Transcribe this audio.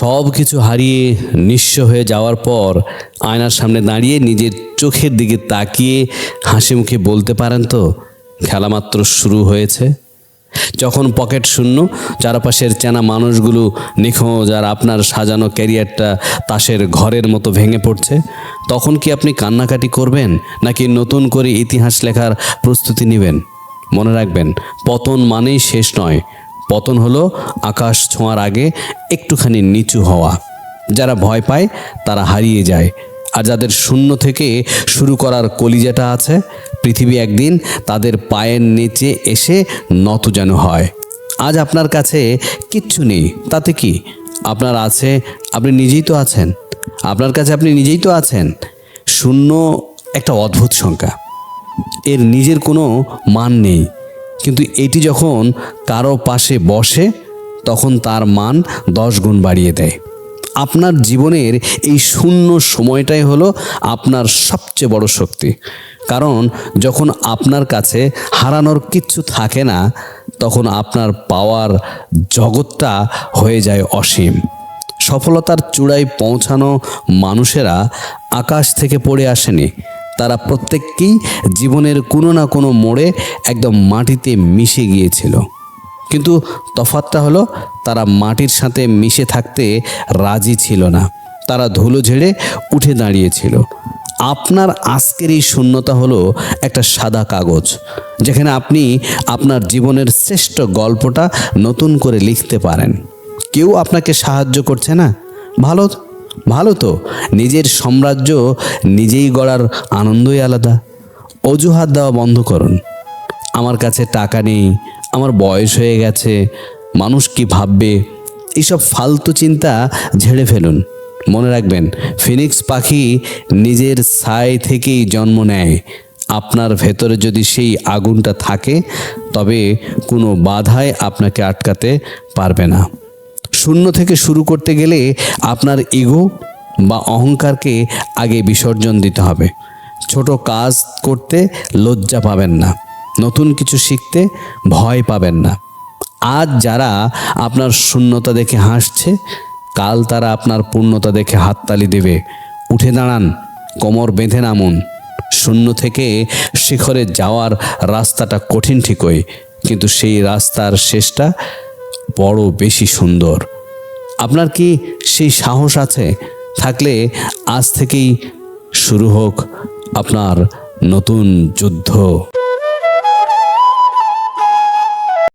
সব কিছু হারিয়ে নিঃস্ব হয়ে যাওয়ার পর আয়নার সামনে দাঁড়িয়ে নিজের চোখের দিকে তাকিয়ে হাসি মুখে বলতে পারেন তো, খেলা মাত্র শুরু হয়েছে। যখন পকেট শূন্য, চারপাশের চেনা মানুষগুলো নিখোঁজ, আর আপনার সাজানো ক্যারিয়ারটা তাসের ঘরের মতো ভেঙে পড়ছে, তখন কি আপনি কান্নাকাটি করবেন নাকি নতুন করে ইতিহাস লেখার প্রস্তুতি নেবেন? মনে রাখবেন, পতন মানেই শেষ নয়। পতন হলো আকাশ ছোঁয়ার আগে একটুখানি নিচু হওয়া। যারা ভয় পায় তারা হারিয়ে যায়, আর যাদের শূন্য থেকে শুরু করার কলিজাটা আছে, পৃথিবী একদিন তাদের পায়ের নিচে এসে নত যেন হয়। আজ আপনার কাছে কিচ্ছু নেই, তাতে কি? আপনার আছে, আপনি নিজেই তো আছেন। আপনার কাছে আপনি নিজেই তো আছেন। শূন্য একটা অদ্ভুত সংখ্যা, এর নিজের কোনো মান নেই, কিন্তু এটি যখন কারো পাশে বসে তখন তার মান 10 গুণ বাড়িয়ে দেয়। আপনার জীবনের এই শূন্য সময়টাই হলো আপনার সবচেয়ে বড় শক্তি। কারণ যখন আপনার কাছে হারানোর কিচ্ছু থাকে না, তখন আপনার পাওয়ার জগৎটা হয়ে যায় অসীম। সফলতার চূড়ায় পৌঁছানো মানুষেরা আকাশ থেকে পড়ে আসেনি, তারা প্রত্যেককেই জীবনের কোনো না কোনো মোড়ে একদম মাটিতে মিশে গিয়েছিল। কিন্তু তফাৎটা হলো, তারা মাটির সাথে মিশে থাকতে রাজি ছিল না, তারা ধুলো ঝেড়ে উঠে দাঁড়িয়েছিল। আপনার আজকের এই শূন্যতা হলো একটা সাদা কাগজ, যেখানে আপনি আপনার জীবনের শ্রেষ্ঠ গল্পটা নতুন করে লিখতে পারেন। কেউ আপনাকে সাহায্য করছে না, ভালো তো, নিজের সাম্রাজ্য নিজেই গড়ার আনন্দই আলাদা। অজুহাত দেওয়া বন্ধ করুন। আমার কাছে টাকা নেই, আমার বয়স হয়ে গেছে, মানুষ কি ভাববে, এইসব ফালতু চিন্তা ঝেড়ে ফেলুন। মনে রাখবেন, ফিনিক্স পাখি নিজের ছাই থেকেই জন্ম নেয়। আপনার ভেতরে যদি সেই আগুনটা থাকে, তবে কোনো বাধাই আপনাকে আটকাতে পারবে না। শূন্য থেকে শুরু করতে গেলে আপনার ইগো বা অহংকারকে আগে বিসর্জন দিতে হবে। ছোট কাজ করতে লজ্জা পাবেন না, নতুন কিছু শিখতে ভয় পাবেন না। আজ যারা আপনার শূন্যতা দেখে হাসছে, কাল তারা আপনার পূর্ণতা দেখে হাততালি দেবে। উঠে দাঁড়ান, কোমর বেঁধে নামুন। শূন্য থেকে শিখরে যাওয়ার রাস্তাটা কঠিন ঠিকই, কিন্তু সেই রাস্তার শেষটা বড় বেশি সুন্দর। আপনার কি সেই সাহস আছে? থাকলে আজ থেকেই শুরু হোক আপনার নতুন যুদ্ধ।